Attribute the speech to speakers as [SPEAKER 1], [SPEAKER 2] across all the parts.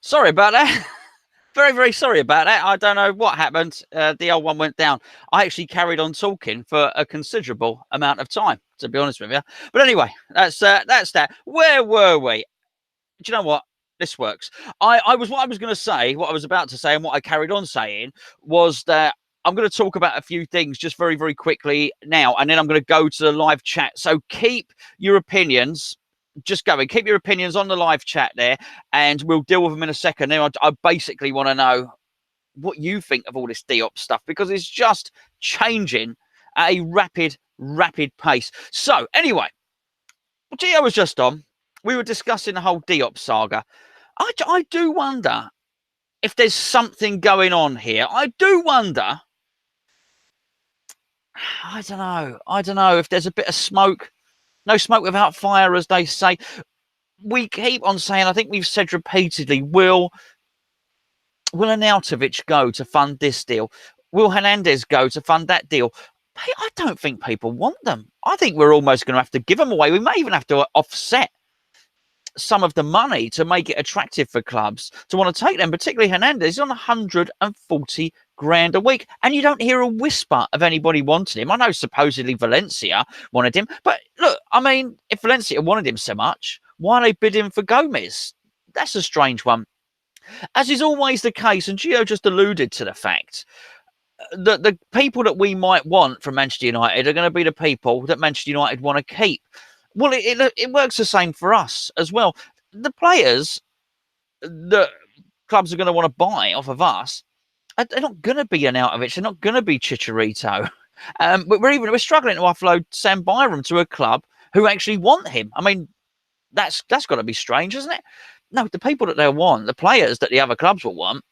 [SPEAKER 1] Sorry about that. Very, very sorry about that. I don't know what happened. The old one went down. I actually carried on talking for a considerable amount of time, to be honest with you. But anyway, that's that. Where were we? Do you know what? This works. I was what I was going to say, what I was about to say, and what I carried on saying was that I'm going to talk about a few things just very, very quickly now, and then I'm going to go to the live chat. So keep your opinions just going. Keep your opinions on the live chat there, and we'll deal with them in a second. Now, I basically want to know what you think of all this Diop stuff because it's just changing at a rapid pace. So, anyway, Gio was just on. We were discussing the whole Diop saga. I do wonder if there's something going on here. I do wonder. I don't know if there's a bit of smoke. No smoke without fire, as they say. We keep on saying, I think we've said repeatedly, will Arnautovic go to fund this deal? Will Hernandez go to fund that deal? I don't think people want them. I think we're almost going to have to give them away. We may even have to offset some of the money to make it attractive for clubs to want to take them, particularly Hernandez. He's on 140 grand a week, and you don't hear a whisper of anybody wanting him. I know supposedly Valencia wanted him, but look, I mean, if Valencia wanted him so much, why are they bidding for Gomes? That's a strange one. As is always the case, and Gio just alluded to the fact that the people that we might want from Manchester United are going to be the people that Manchester United want to keep. Well, it works the same for us as well. The players that clubs are going to want to buy off of us, they're not going to be Arnautovic. They're not going to be Chicharito. We're struggling to offload Sam Byram to a club who actually want him. I mean, that's got to be strange, isn't it? No, the people that they want, the players that the other clubs will want,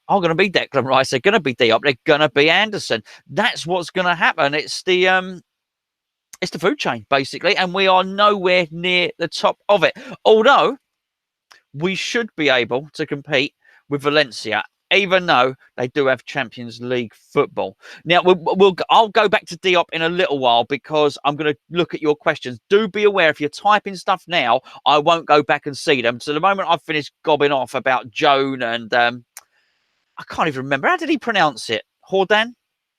[SPEAKER 1] are going to be Declan Rice. They're going to be Diop. They're going to be Anderson. That's what's going to happen. It's the food chain, basically, and we are nowhere near the top of it. Although we should be able to compete with Valencia, even though they do have Champions League football. Now, I'll go back to Diop in a little while because I'm going to look at your questions. Do be aware, if you're typing stuff now, I won't go back and see them. So the moment I've finished gobbing off about Joan and I can't even remember. How did he pronounce it? Jordan?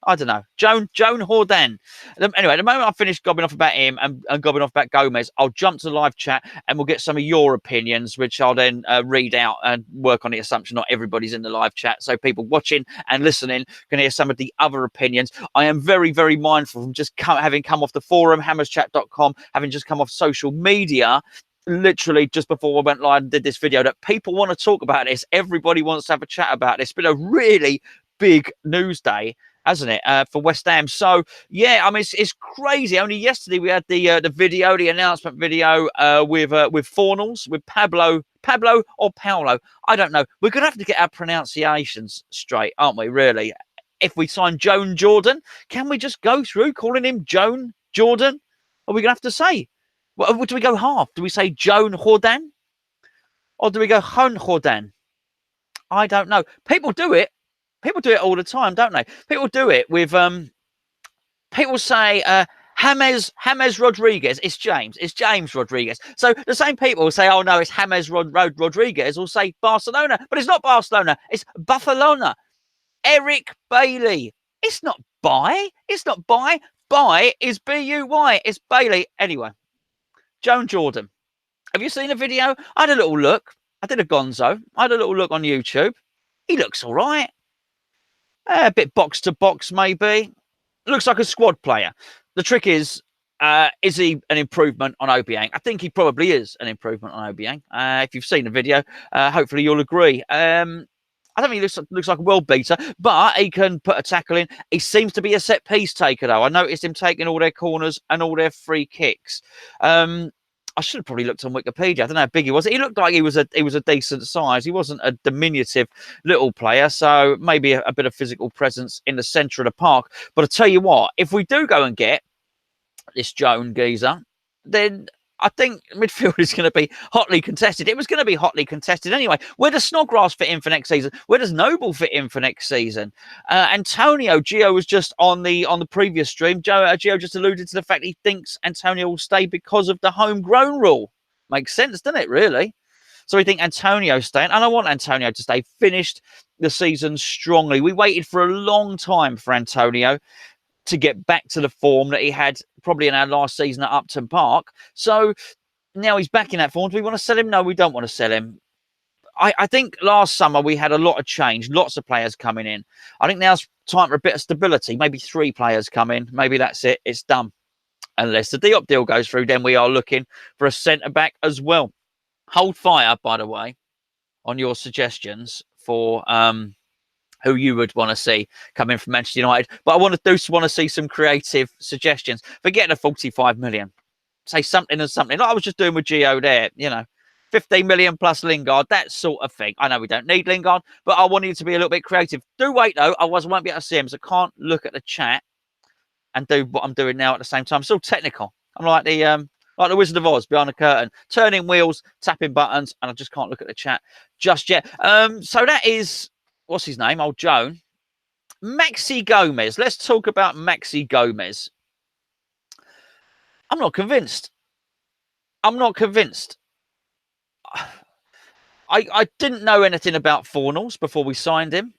[SPEAKER 1] I don't know. Joan Jordan. Anyway, the moment I finish gobbing off about him and gobbing off about Gomes, I'll jump to the live chat and we'll get some of your opinions, which I'll then read out and work on the assumption not everybody's in the live chat. So people watching and listening can hear some of the other opinions. I am very, very mindful from just having come off the forum, hammerschat.com, having just come off social media, literally just before I went live and did this video, that people want to talk about this. Everybody wants to have a chat about it. It's been a really big news day, hasn't it, for West Ham? So yeah, I mean, it's crazy. Only yesterday we had the video, the announcement video with Fornals, with Pablo or Paolo. I don't know. We're gonna have to get our pronunciations straight, aren't we? Really? If we sign Joan Jordan, can we just go through calling him Joan Jordan? Or are we gonna have to say? Well, do we go half? Do we say Joan Jordan? Or do we go Joan Jordan? I don't know. People do it. People do it all the time, don't they? People do it with people say James Rodriguez. It's James Rodriguez. So the same people will say, oh no, it's James Rodriguez, will say Barcelona, but it's not Barcelona, it's Barcelona. Eric Bailey. It's not Buy. It's not Buy. Buy is B-U-Y. It's Bailey. Anyway, Joan Jordan. Have you seen a video? I had a little look. I did a Gonzo. I had a little look on YouTube. He looks all right. A bit box to box, maybe. Looks like a squad player. The trick is he an improvement on Obiang? I think he probably is an improvement on Obiang. If you've seen the video, hopefully you'll agree. I don't think he looks like a world beater, but he can put a tackle in. He seems to be a set piece taker, though. I noticed him taking all their corners and all their free kicks. I should have probably looked on Wikipedia. I don't know how big he was. He looked like he was a decent size. He wasn't a diminutive little player, so maybe a bit of physical presence in the centre of the park. But I tell you what, if we do go and get this Joan geezer, then I think midfield is going to be hotly contested. It was going to be hotly contested anyway. Where does Snodgrass fit in for next season? Where does Noble fit in for next season? Antonio, Gio was just on the previous stream. Gio just alluded to the fact he thinks Antonio will stay because of the homegrown rule. Makes sense, doesn't it, really? So we think Antonio's staying, and I want Antonio to stay. Finished the season strongly. We waited for a long time for Antonio to get back to the form that he had probably in our last season at Upton Park. So now he's back in that form. Do we want to sell him? No, we don't want to sell him. I think last summer we had a lot of change, lots of players coming in. I think now's time for a bit of stability. Maybe 3 players come in. Maybe that's it. It's done. Unless the Diop deal goes through, then we are looking for a centre-back as well. Hold fire, by the way, on your suggestions for who you would want to see coming from Manchester United. But I want to see some creative suggestions. Forget the 45 million. Say something and something. Like I was just doing with Gio there, 15 million plus Lingard, that sort of thing. I know we don't need Lingard, but I want you to be a little bit creative. Do wait, though. Otherwise, I won't be able to see him, so I can't look at the chat and do what I'm doing now at the same time. I'm still technical. I'm like the Wizard of Oz behind the curtain, turning wheels, tapping buttons, and I just can't look at the chat just yet. So that is, what's his name? Old Joan. Maxi Gomes. Let's talk about Maxi Gomes. I'm not convinced. I didn't know anything about Fornals before we signed him.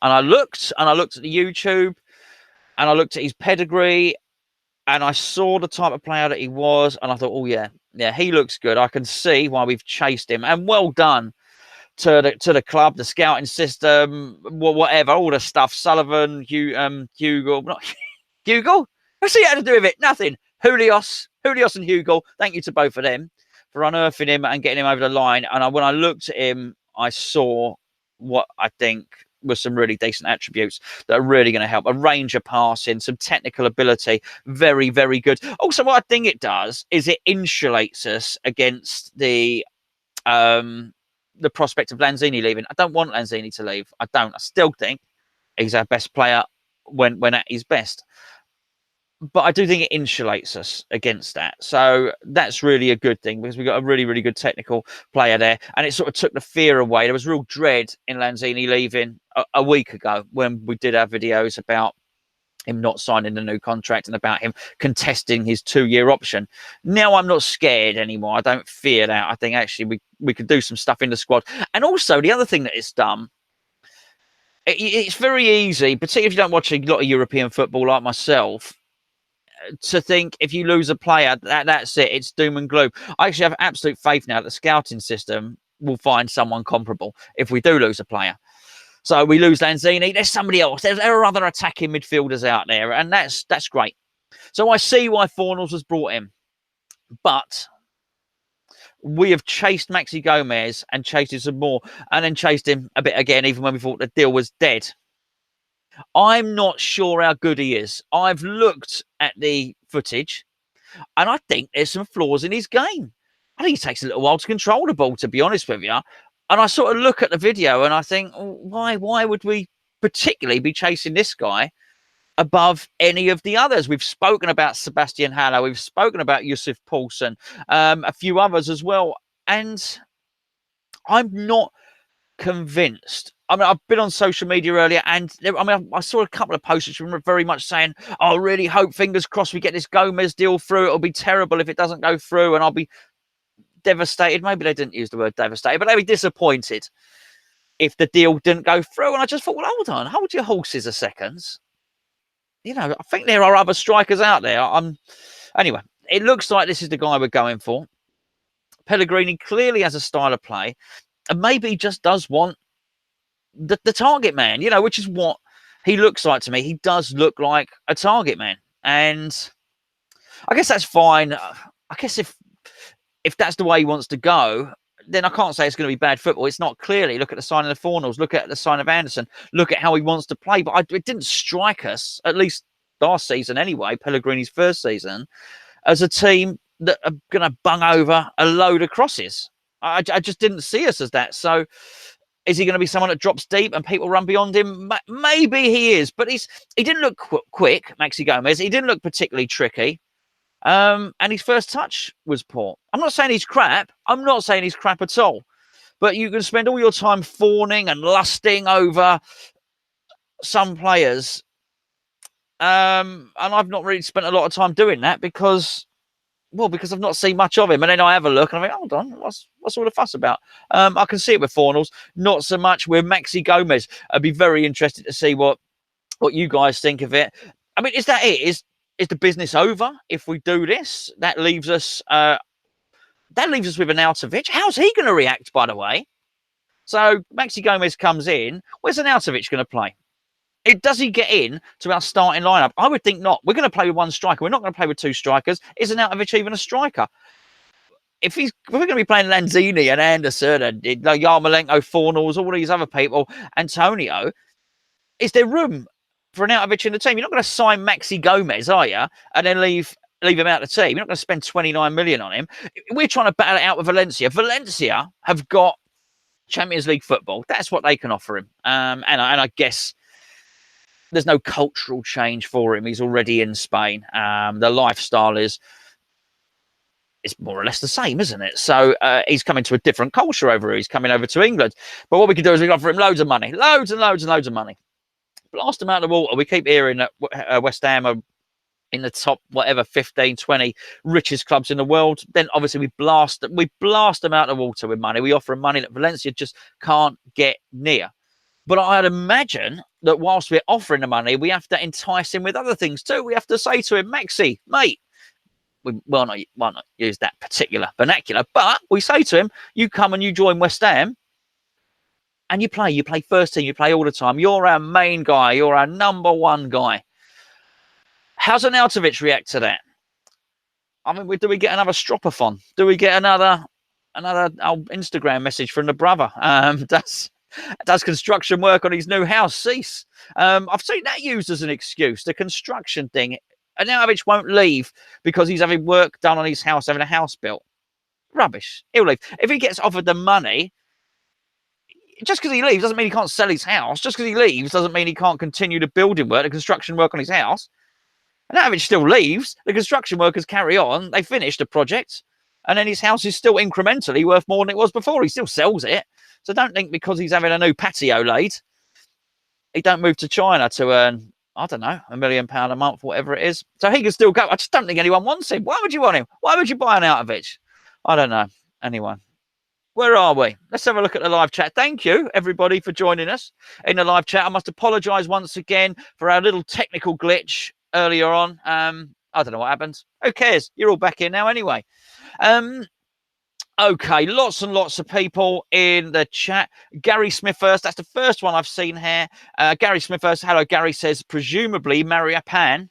[SPEAKER 1] And I looked at the YouTube, and I looked at his pedigree, and I saw the type of player that he was, and I thought, oh, yeah, he looks good. I can see why we've chased him. And well done to the club, the scouting system, whatever, all the stuff. Sullivan, Hugo, not Hugo? What's he had to do with it? Nothing. Julios and Hugo, thank you to both of them for unearthing him and getting him over the line. And when I looked at him, I saw what I think was some really decent attributes that are really going to help. A range of passing, some technical ability, very, very good. Also, what I think it does is it insulates us against the prospect of Lanzini leaving. I don't want Lanzini to leave. I don't. I still think he's our best player when at his best. But I do think it insulates us against that. So that's really a good thing because we've got a really, really good technical player there. And it sort of took the fear away. There was real dread in Lanzini leaving a week ago when we did our videos about him not signing the new contract and about him contesting his 2-year option. Now I'm not scared anymore. I don't fear that. I think actually we could do some stuff in the squad. And also the other thing that it's done, it's very easy, particularly if you don't watch a lot of European football like myself, to think if you lose a player, that's it. It's doom and gloom. I actually have absolute faith now that the scouting system will find someone comparable if we do lose a player. So we lose Lanzini, there's somebody else. There are other attacking midfielders out there, and that's great. So I see why Fornals was brought in. But we have chased Maxi Gomes and chased him some more, and then chased him a bit again, even when we thought the deal was dead. I'm not sure how good he is. I've looked at the footage, and I think there's some flaws in his game. I think he takes a little while to control the ball, to be honest with you. And I sort of look at the video and I think, oh, why would we particularly be chasing this guy above any of the others? We've spoken about Sebastian Haller. We've spoken about Yusuf Poulsen, a few others as well. And I'm not convinced. I mean, I've been on social media earlier, and I saw a couple of posts which were very much saying, I really hope, fingers crossed, we get this Gomes deal through. It'll be terrible if it doesn't go through, and I'll be devastated. Maybe they didn't use the word devastated, but they'd be disappointed if the deal didn't go through. And I just thought, well, hold your horses a second. I think there are other strikers out there. Anyway, it looks like this is the guy we're going for. Pellegrini clearly has a style of play, and maybe he just does want the target man, which is what he looks like to me. He does look like a target man, and I guess that's fine. I guess if that's the way he wants to go, then I can't say it's going to be bad football. It's not clearly. Look at the sign of the Fornals. Look at the sign of Anderson. Look at how he wants to play. But it didn't strike us, at least last season anyway, Pellegrini's first season, as a team that are going to bung over a load of crosses. I just didn't see us as that. So is he going to be someone that drops deep and people run beyond him? Maybe he is. But he didn't look quick, Maxi Gomes. He didn't look particularly tricky. And his first touch was poor. I'm not saying he's crap. I'm not saying he's crap at all. But you can spend all your time fawning and lusting over some players. And I've not really spent a lot of time doing that because Well, because I've not seen much of him, and then I have a look, and I think, hold on, what's all the fuss about? I can see it with Fornals, not so much with Maxi Gomes. I'd be very interested to see what you guys think of it. I mean, is that it? Is the business over if we do this? That leaves us with an Arnautovic. How's he going to react, by the way? So Maxi Gomes comes in. Where's an Arnautovic going to play? Does he get in to our starting lineup? I would think not. We're going to play with one striker. We're not going to play with two strikers. Isn't Arnautovic even a striker? If we're going to be playing Lanzini and Anderson and Yarmolenko, Fornals, all these other people, Antonio, is there room for an Arnautovic in the team? You're not going to sign Maxi Gomes, are you? And then leave him out of the team. You're not going to spend 29 million on him. We're trying to battle it out with Valencia. Valencia have got Champions League football. That's what they can offer him. And I guess there's no cultural change for him. He's already in Spain. The lifestyle is more or less the same, isn't it? So he's coming to a different culture over here. He's coming over to England. But what we can do is we can offer him loads of money. Loads and loads and loads of money. Blast him out of the water. We keep hearing that West Ham are in the top, 15, 20 richest clubs in the world. Then obviously we blast them out of the water with money. We offer them money that Valencia just can't get near. But I'd imagine that whilst we're offering the money, we have to entice him with other things too. We have to say to him, Maxi, mate, we will not use that particular vernacular, but we say to him, you come and you join West Ham and you play first team, you play all the time. You're our main guy. You're our number one guy. How's an Arnautovic react to that? I mean, do we get another stropathon? Do we get another Instagram message from the brother? Does construction work on his new house cease? I've seen that used as an excuse, the construction thing. Arnautovic won't leave because he's having work done on his house, having a house built. Rubbish. He'll leave. If he gets offered the money, just because he leaves doesn't mean he can't sell his house. Just because he leaves doesn't mean he can't continue the building work, the construction work on his house. Arnautovic still leaves. The construction workers carry on. They finish the project. And then his house is still incrementally worth more than it was before. He still sells it. So don't think because he's having a new patio laid, he don't move to China to earn, I don't know, £1 million a month, whatever it is. So he can still go. I just don't think anyone wants him. Why would you want him? Why would you buy an Arnautovic? I don't know. Anyway, where are we? Let's have a look at the live chat. Thank you, everybody, for joining us in the live chat. I must apologise once again for our little technical glitch earlier on. I don't know what happened. Who cares? You're all back in now anyway. Okay, lots and lots of people in the chat. Gary Smith first. That's the first one I've seen here. Gary Smith first. Hello, Gary says, presumably Mariappan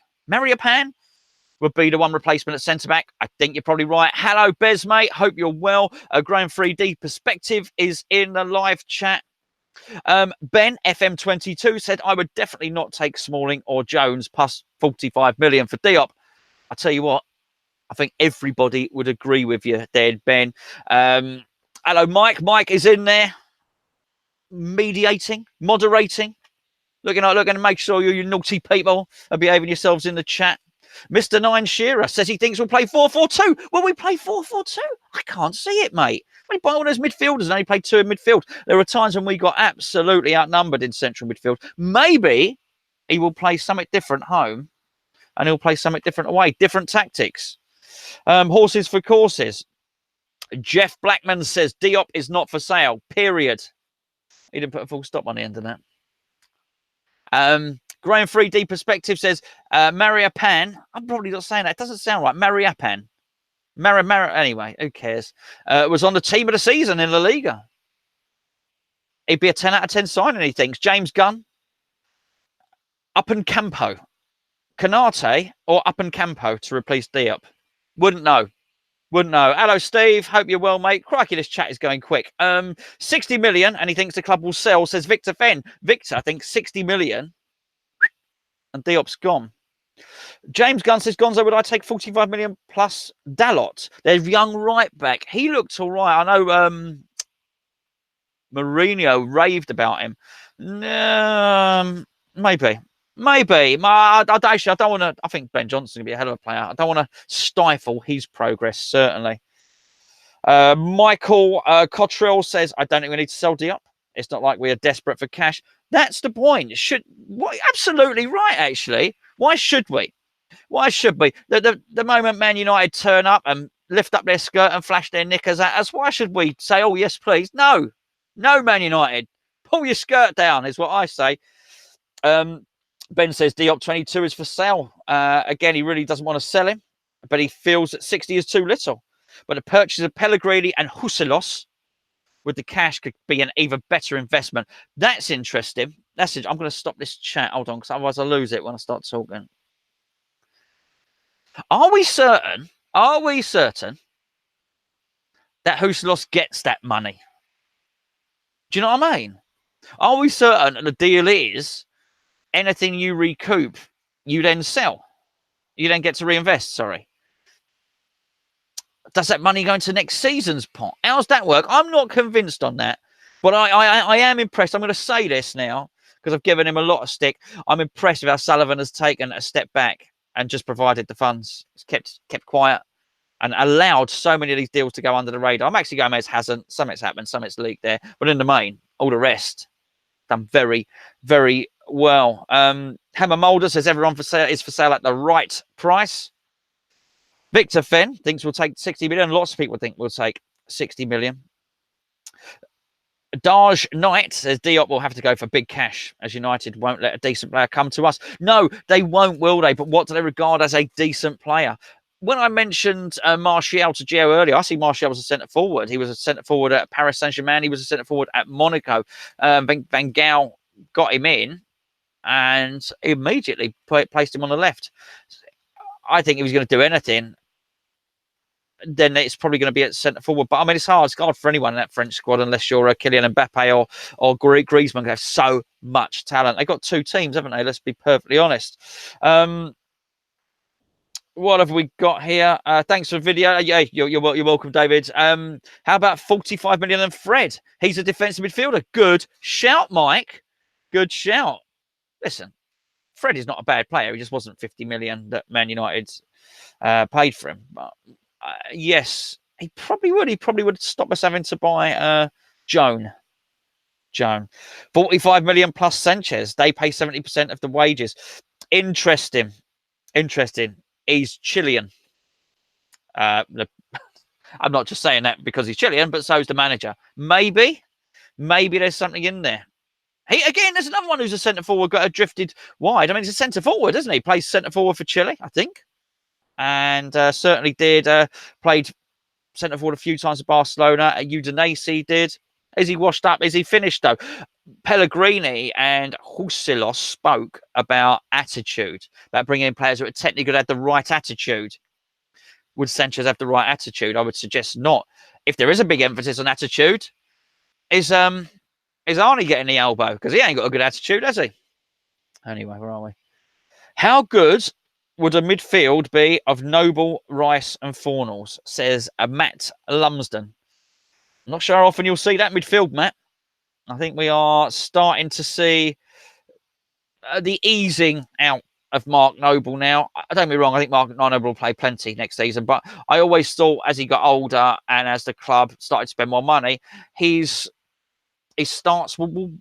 [SPEAKER 1] would be the one replacement at centre-back. I think you're probably right. Hello, Bez, mate. Hope you're well. Graham 3D Perspective is in the live chat. Ben, FM22, said, I would definitely not take Smalling or Jones plus 45 million for Diop. I tell you what, I think everybody would agree with you there, Ben. Hello, Mike. Mike is in there, mediating, moderating, looking to make sure you naughty people are behaving yourselves in the chat. Mr. Nine Shearer says he thinks we'll play 4-4-2. Will we play 4-4-2? I can't see it, mate. When you buy all those midfielders and only play two in midfield, there were times when we got absolutely outnumbered in central midfield. Maybe he will play something different home and he'll play something different away, different tactics. Horses for courses. Jeff Blackman says Diop is not for sale, period. He didn't put a full stop on the end of that. Graham 3D Perspective says Mariappan. I'm probably not saying that. It doesn't sound right. Mariappan. Anyway, who cares? Was on the team of the season in La Liga. He'd be a 10 out of 10 signing, he thinks. James Gunn. Up and Campo. Canate or Up and Campo to replace Diop? Wouldn't know. Hello, Steve. Hope you're well, mate. Crikey, this chat is going quick. 60 million, and he thinks the club will sell, says Victor Fenn. Victor, I think 60 million, and Diop's gone. James Gunn says, Gonzo, would I take 45 million plus Dalot? There's young right back. He looked all right. I know Mourinho raved about him. Maybe. I don't want to. I think Ben Johnson's going to be a hell of a player. I don't want to stifle his progress, certainly. Michael Cottrell says, I don't think we need to sell Diop. It's not like we are desperate for cash. That's the point. Absolutely right, actually. Why should we? Why should we? The moment Man United turn up and lift up their skirt and flash their knickers at us, why should we say, oh, yes, please? No. No, Man United. Pull your skirt down is what I say. Ben says Diop 22 is for sale. Again, he really doesn't want to sell him, but he feels that 60 is too little. But the purchase of Pellegrini and Husilos with the cash could be an even better investment. That's interesting. That's it. I'm going to stop this chat. Hold on, because otherwise I lose it when I start talking. Are we certain? Are we certain that Husilos gets that money? Do you know what I mean? Are we certain that the deal is anything you recoup, you then sell? You then get to reinvest, sorry. Does that money go into next season's pot? How's that work? I'm not convinced on that. But I am impressed. I'm going to say this now because I've given him a lot of stick. I'm impressed with how Sullivan has taken a step back and just provided the funds. It's kept quiet and allowed so many of these deals to go under the radar. Maxi Gomes hasn't. Some it's happened, some it's leaked there. But in the main, all the rest done very, very well. Hammer Mulder says everyone is for sale at the right price. Victor Fenn thinks we'll take 60 million. Lots of people think we'll take 60 million. Daj Knight says Diop will have to go for big cash as United won't let a decent player come to us. No, they won't, will they? But what do they regard as a decent player? When I mentioned Martial to Gio earlier, I see Martial was a centre forward. He was a centre forward at Paris Saint-Germain. He was a centre forward at Monaco. Van Gaal got him in and immediately placed him on the left. I think he was going to do anything, then it's probably going to be at centre forward. But I mean, it's hard for anyone in that French squad unless you're a Kylian Mbappe or Griezmann. They have so much talent. They've got two teams, haven't they? Let's be perfectly honest. What have we got here? Thanks for the video. Yeah, you're welcome, David. How about 45 million and Fred? He's a defensive midfielder. Good shout, Mike. Good shout. Listen, Fred is not a bad player. He just wasn't 50 million that Man United paid for him. But yes, he probably would. He probably would stop us having to buy Joan. 45 million plus Sanchez. They pay 70% of the wages. Interesting. He's Chilean. I'm not just saying that because he's Chilean, but so's the manager. Maybe there's something in there. There's another one who's a centre forward, got drifted wide. I mean, he's a centre forward, isn't he? Plays centre forward for Chile, I think. And certainly did. Played centre forward a few times at Barcelona. At Udinese did. Is he washed up? Is he finished, though? Pellegrini and Husilos spoke about attitude, about bringing in players who are technically good, had the right attitude. Would Sanchez have the right attitude? I would suggest not. If there is a big emphasis on attitude, is Arnie getting the elbow? Because he ain't got a good attitude, has he? Anyway, where are we? How good would a midfield be of Noble, Rice and Fornals, says Matt Lumsden. I'm not sure how often you'll see that midfield, Matt. I think we are starting to see the easing out of Mark Noble now. Don't get me wrong, I think Mark Noble will play plenty next season, but I always thought as he got older and as the club started to spend more money, his starts will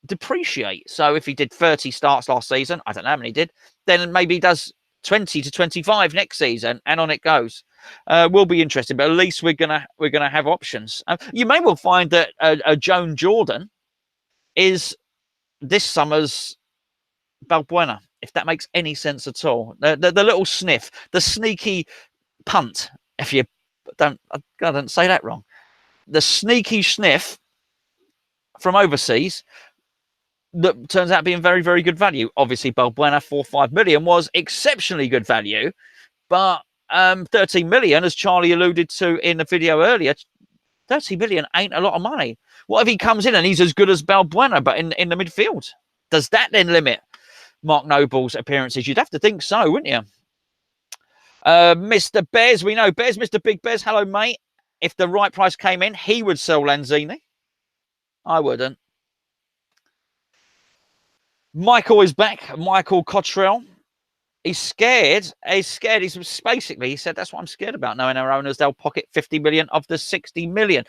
[SPEAKER 1] depreciate. So if he did 30 starts last season, I don't know how many he did, then maybe he does 20 to 25 next season, and on it goes. Will be interesting, but at least we're gonna have options. You may well find that Joan Jordan is this summer's Balbuena, if that makes any sense at all. The little sniff, the sneaky punt. If you I don't say that wrong, the sneaky sniff from overseas that turns out being very, very good value. Obviously, Balbuena 4-5 million was exceptionally good value, but 13 million, as Charlie alluded to in the video earlier, 30 million ain't a lot of money. What if he comes in and he's as good as Balbuena, but in the midfield? Does that then limit Mark Noble's appearances? You'd have to think so, wouldn't you? Mr. Bez, we know Bez, Mr. Big Bez. Hello, mate. If the right price came in, he would sell Lanzini. I wouldn't. Michael is back. Michael Cottrell. He's scared. He's scared. He's basically, he said, that's what I'm scared about, knowing our owners, they'll pocket 50 million of the 60 million.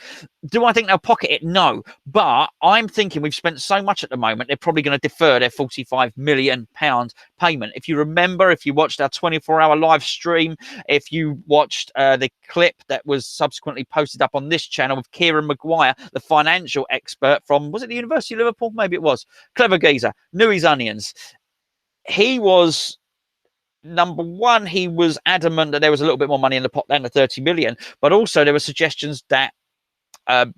[SPEAKER 1] Do I think they'll pocket it? No. But I'm thinking we've spent so much at the moment, they're probably going to defer their 45 million pound payment. If you remember, if you watched our 24-hour live stream, if you watched the clip that was subsequently posted up on this channel with Kieran Maguire, the financial expert from, was it the University of Liverpool? Maybe it was. Clever geezer, knew his onions. He was... Number one, he was adamant that there was a little bit more money in the pot than the 30 million, but also there were suggestions that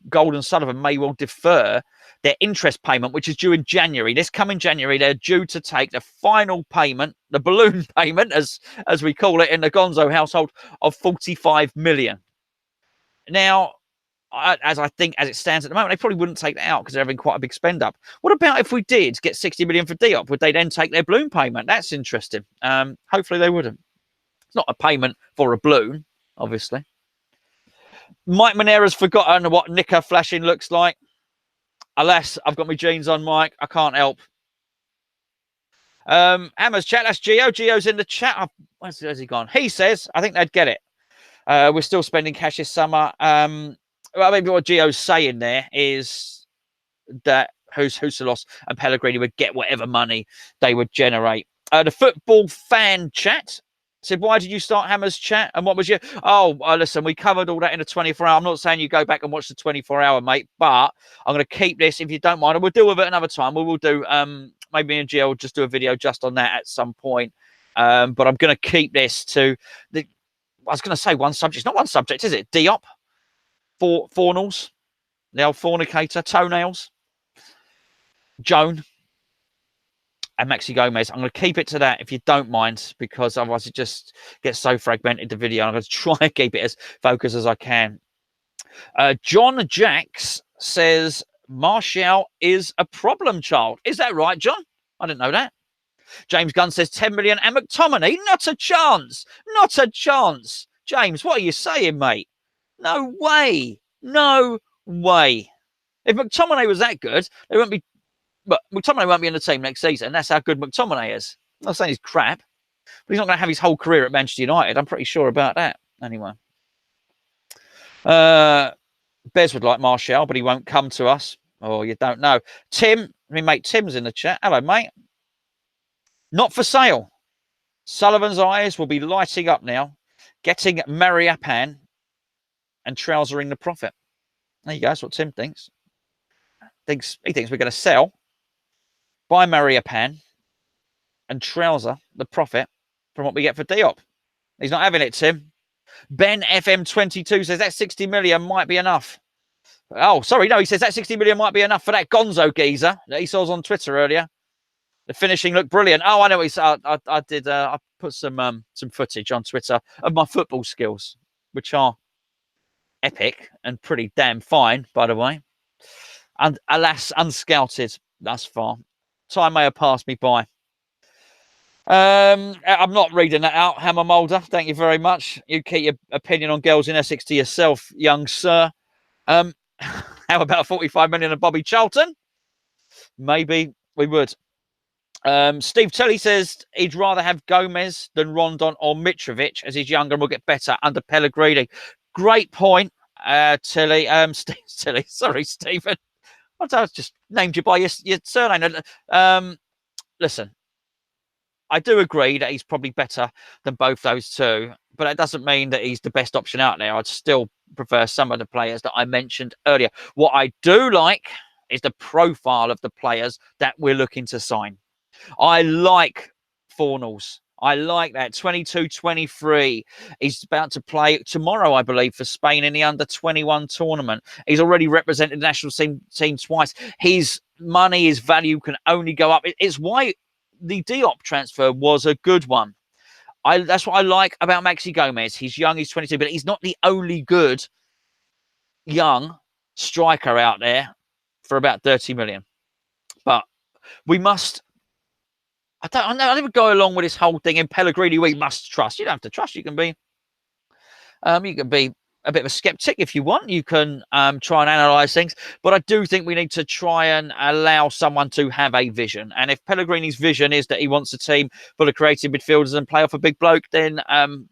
[SPEAKER 1] Gold and Sullivan may well defer their interest payment, which is due in January. This coming January, they're due to take the final payment, the balloon payment, as we call it in the Gonzo household, of 45 million. Now, as it stands at the moment, they probably wouldn't take that out because they're having quite a big spend up. What about if we did get 60 million for Diop? Would they then take their balloon payment? That's interesting. Hopefully they wouldn't. It's not a payment for a balloon, obviously. Mike Monera's forgotten what knicker flashing looks like. Alas, I've got my jeans on, Mike. I can't help. Hammer's chat, that's Gio. Gio's in the chat. Where's he gone? He says, I think they'd get it. We're still spending cash this summer. Well, maybe what Gio's saying there is that Huselos and Pellegrini would get whatever money they would generate. The football fan chat said, why did you start Hammer's chat? And what was your... Oh, listen, we covered all that in a 24-hour. I'm not saying you go back and watch the 24-hour, mate, but I'm going to keep this, if you don't mind. And we'll deal with it another time. We will do... maybe me and Gio will just do a video just on that at some point. But I'm going to keep this to... I was going to say one subject. It's not one subject, is it? Diop. Fornals, the old fornicator, toenails, Joan, and Maxi Gomes. I'm going to keep it to that if you don't mind, because otherwise it just gets so fragmented, the video. I'm going to try and keep it as focused as I can. John Jacks says, Martial is a problem child. Is that right, John? I didn't know that. James Gunn says 10 million and McTominay. Not a chance. Not a chance. James, what are you saying, mate? No way. No way. If McTominay was that good, they wouldn't be... But McTominay won't be in the team next season. That's how good McTominay is. I'm not saying he's crap, but he's not going to have his whole career at Manchester United. I'm pretty sure about that. Anyway. Bez would like Martial, but he won't come to us. Oh, you don't know. Tim, my mate Tim's in the chat. Hello, mate. Not for sale. Sullivan's eyes will be lighting up now, getting Mariappan and trousering the profit. There you go. That's what Tim thinks. He thinks we're going to sell, buy Mariappan, and trouser the profit from what we get for Diop. He's not having it, Tim. Ben FM22 says that 60 million might be enough. Oh, sorry. No, he says that 60 million might be enough for that Gonzo geezer that he saw on Twitter earlier. The finishing looked brilliant. Oh, I know what he said. I did. I put some footage on Twitter of my football skills, which are epic and pretty damn fine, by the way. And alas, unscouted thus far. Time may have passed me by. I'm not reading that out, Hammer Moulder. Thank you very much. You keep your opinion on girls in Essex to yourself, young sir. How about 45 million of Bobby Charlton? Maybe we would. Steve Tully says he'd rather have Gomes than Rondon or Mitrovic, as he's younger and will get better under Pellegrini. Great point, Tilly. Tilly. Sorry, Stephen. I just named you by your surname. Listen, I do agree that he's probably better than both those two, but that doesn't mean that he's the best option out there. I'd still prefer some of the players that I mentioned earlier. What I do like is the profile of the players that we're looking to sign. I like Fornals. I like that. 22, 23. He's about to play tomorrow, I believe, for Spain in the under-21 tournament. He's already represented the national team twice. His money, his value can only go up. It's why the Diop transfer was a good one. That's what I like about Maxi Gomes. He's young, he's 22, but he's not the only good young striker out there for about 30 million. But we must... I never go along with this whole thing in Pellegrini. We must trust. You don't have to trust. You can be a bit of a skeptic. If you want, you can try and analyse things. But I do think we need to try and allow someone to have a vision. And if Pellegrini's vision is that he wants a team full of creative midfielders and play off a big bloke, then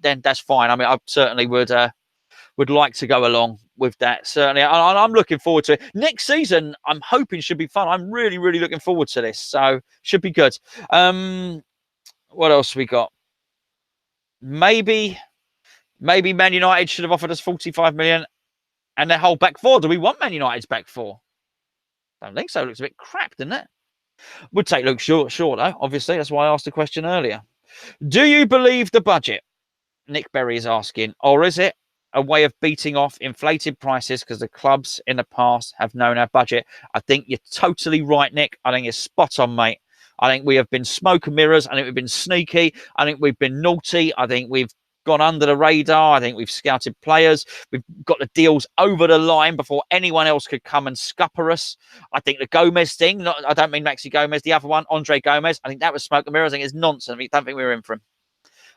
[SPEAKER 1] that's fine. I mean, I certainly would like to go along with that. Certainly, I'm looking forward to it. Next season, I'm hoping should be fun. I'm really, really looking forward to this. So should be good. What else we got? Maybe Man United should have offered us 45 million and their whole back four. Do we want Man United's back four? Don't think so. It looks a bit crap, doesn't it? Would take Luke short though, obviously. That's why I asked the question earlier. Do you believe the budget? Nick Berry is asking. Or is it a way of beating off inflated prices because the clubs in the past have known our budget? I think you're totally right, Nick. I think you're spot on, mate. I think we have been smoke and mirrors. I think we've been sneaky. I think we've been naughty. I think we've gone under the radar. I think we've scouted players. We've got the deals over the line before anyone else could come and scupper us. I think the Gomes thing, I don't mean Maxi Gomes, the other one, Andre Gomes, I think that was smoke and mirrors. I think it's nonsense. I don't think we were in for him.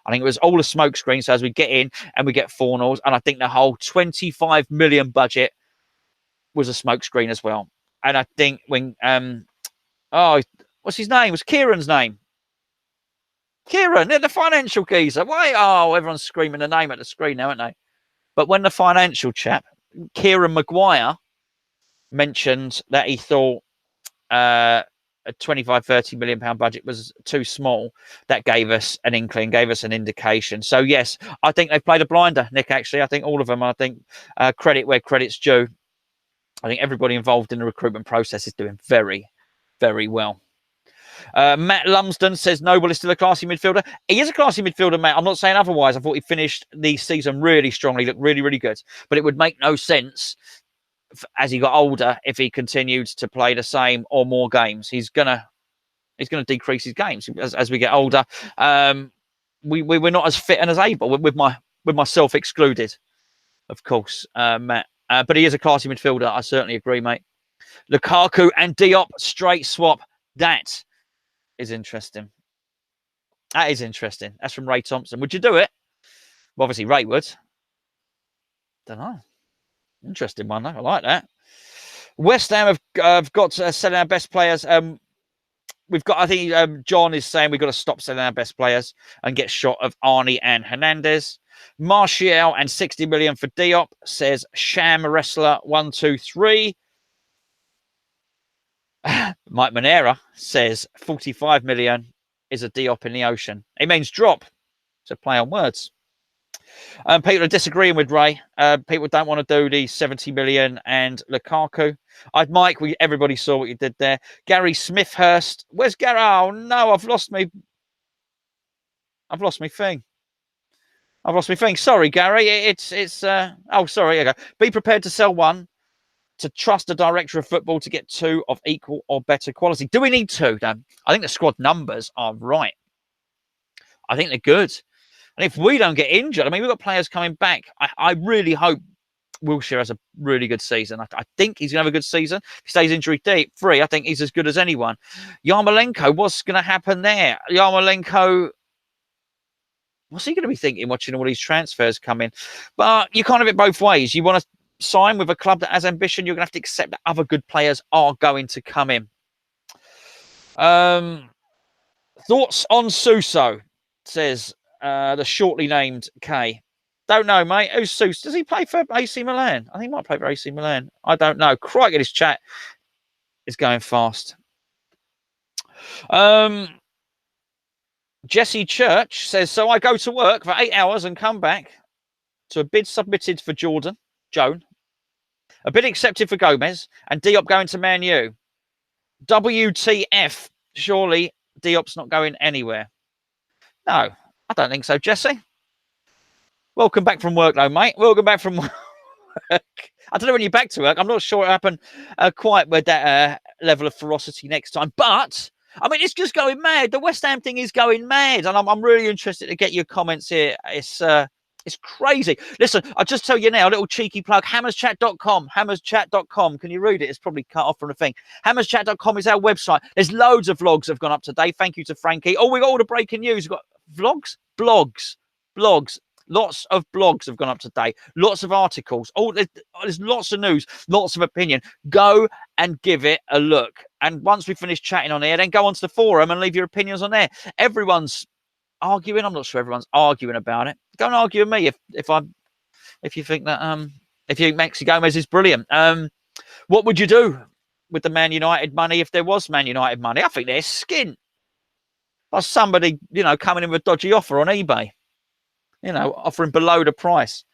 [SPEAKER 1] I think it was all a smoke screen. So as we get in and we get 4-0s, and I think the whole 25 million budget was a smoke screen as well. And I think when, what's his name? It was Kieran's name. Kieran, the financial geezer. Why? Oh, everyone's screaming the name at the screen now, aren't they? But when the financial chap, Kieran Maguire, mentioned that he thought a 25, 30 million pound budget was too small, that gave us an inkling, gave us an indication. So, yes, I think they've played a blinder, Nick, actually. I think all of them. I think credit where credit's due. I think everybody involved in the recruitment process is doing very, very well. Matt Lumsden says Noble is still a classy midfielder. He is a classy midfielder, Matt. I'm not saying otherwise. I thought he finished the season really strongly, looked really, really good. But it would make no sense as he got older if he continued to play the same or more games. He's gonna decrease his games as we get older. We're not as fit and as able with myself excluded, of course, Matt. But he is a classy midfielder. I certainly agree, mate. Lukaku and Diop straight swap. That is interesting. That is interesting. That's from Ray Thompson. Would you do it? Well, obviously, Ray would. Don't know. Interesting one, though. I like that. West Ham have got to sell our best players. We've got, I think John is saying we've got to stop selling our best players and get shot of Arnie and Hernandez. Martial and 60 million for Diop, says Sham Wrestler 123. Mike Monera says 45 million is a Diop in the ocean. It means drop. It's a play on words. People are disagreeing with Ray. People don't want to do the 70 million and Lukaku. Mike, everybody saw what you did there. Gary Smithhurst. Where's Gary? Oh, no, I've lost my thing. Sorry, Gary. It's sorry. Here you go. Be prepared to sell one. To trust a director of football to get two of equal or better quality. Do we need two, Dan? I think the squad numbers are right. I think they're good. And if we don't get injured, I mean, we've got players coming back. I really hope Wilshere has a really good season. I think he's going to have a good season. If he stays injury-free, I think he's as good as anyone. Yarmolenko, what's going to happen there? Yarmolenko, what's he going to be thinking watching all these transfers come in? But you can't have it both ways. You want to sign with a club that has ambition, you're going to have to accept that other good players are going to come in. Thoughts on Suso, says the shortly named K. Don't know, mate. Who's Suso? Does he play for AC Milan? I think he might play for AC Milan. I don't know. Crikey, this chat is going fast. Jesse Church says, so I go to work for 8 hours and come back to a bid submitted for Joan, a bid accepted for Gomes, and Diop going to Man U. WTF? Surely Diop's not going anywhere. No, I don't think so, Jesse. Welcome back from work, though, mate. Welcome back from work. I don't know when you're back to work. I'm not sure it happened quite with that level of ferocity next time. But, I mean, it's just going mad. The West Ham thing is going mad. And I'm really interested to get your comments here. It's crazy. Listen, I'll just tell you now, a little cheeky plug, hammerschat.com, hammerschat.com. Can you read it? It's probably cut off from the thing. Hammerschat.com is our website. There's loads of vlogs that have gone up today. Thank you to Frankie. Oh, we got all the breaking news. We've got vlogs, blogs. Lots of blogs have gone up today. Lots of articles. Oh, there's lots of news, lots of opinion. Go and give it a look. And once we finish chatting on here, then go onto the forum and leave your opinions on there. Everyone's arguing. I'm not sure everyone's arguing about it. Go and argue with me if you think that if you think Maxi Gomes is brilliant. What would you do with the Man United money if there was Man United money? I think they're skint. Or somebody, coming in with a dodgy offer on eBay, offering below the price.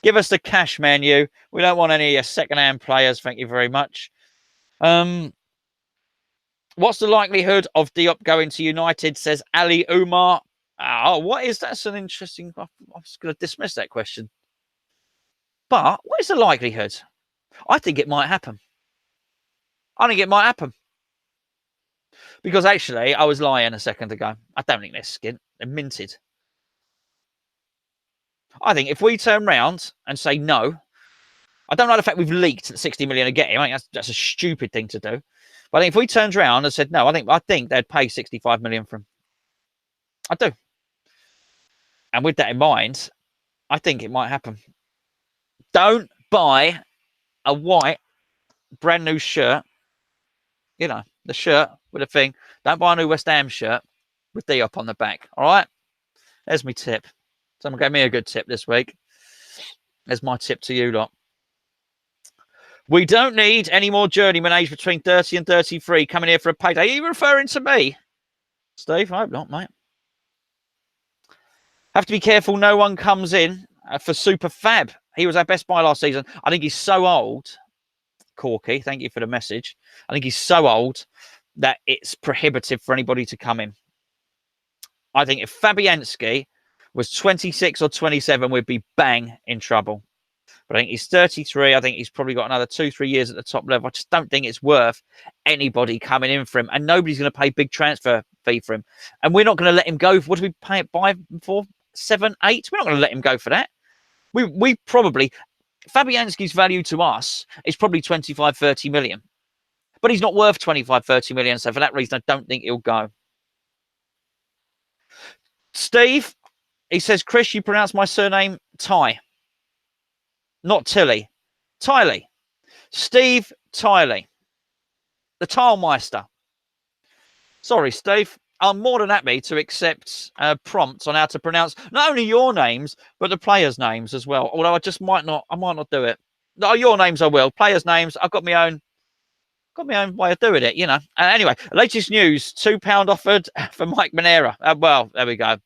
[SPEAKER 1] Give us the cash, Man U. We don't want any second-hand players. Thank you very much. What's the likelihood of Diop going to United, says Ali Umar. Oh, what is that? That's an interesting... I'm just going to dismiss that question. But what is the likelihood? I think it might happen. Because actually, I was lying a second ago. I don't think they're skint. They're minted. I think if we turn round and say no, I don't like the fact we've leaked 60 million to get him. I think that's a stupid thing to do. But I think if we turned around and said no, I think they'd pay 65 million for him. I do. And with that in mind, I think it might happen. Don't buy a white brand new shirt. The shirt with a thing. Don't buy a new West Ham shirt with Diop on the back. All right? There's my tip. Someone gave me a good tip this week. There's my tip to you lot. We don't need any more journeyman aged between 30 and 33 coming here for a payday. Are you referring to me, Steve? I hope not, mate. Have to be careful no one comes in for Super Fab. He was our best buy last season. I think he's so old. Corky, thank you for the message. I think he's so old that it's prohibitive for anybody to come in. I think if Fabianski was 26 or 27, we'd be bang in trouble. But I think he's 33. I think he's probably got another 2-3 years at the top level. I just don't think it's worth anybody coming in for him. And nobody's going to pay big transfer fee for him. And we're not going to let him go. What do we pay it by for? 7, 8? We're not going to let him go for that. We probably... Fabianski's value to us is probably 25, 30 million. But he's not worth 25, 30 million. So for that reason, I don't think he'll go. Steve, he says, Chris, you pronounce my surname Ty. Not Tilly. Tiley. Steve Tiley. The Tilemeister. Sorry, Steve. I'm more than happy to accept prompts on how to pronounce not only your names, but the players' names as well. Although I might not do it. No, your names I will. Players' names, I've got my own way of doing it, Anyway, latest news, £2 offered for Mike Manera. Well, there we go.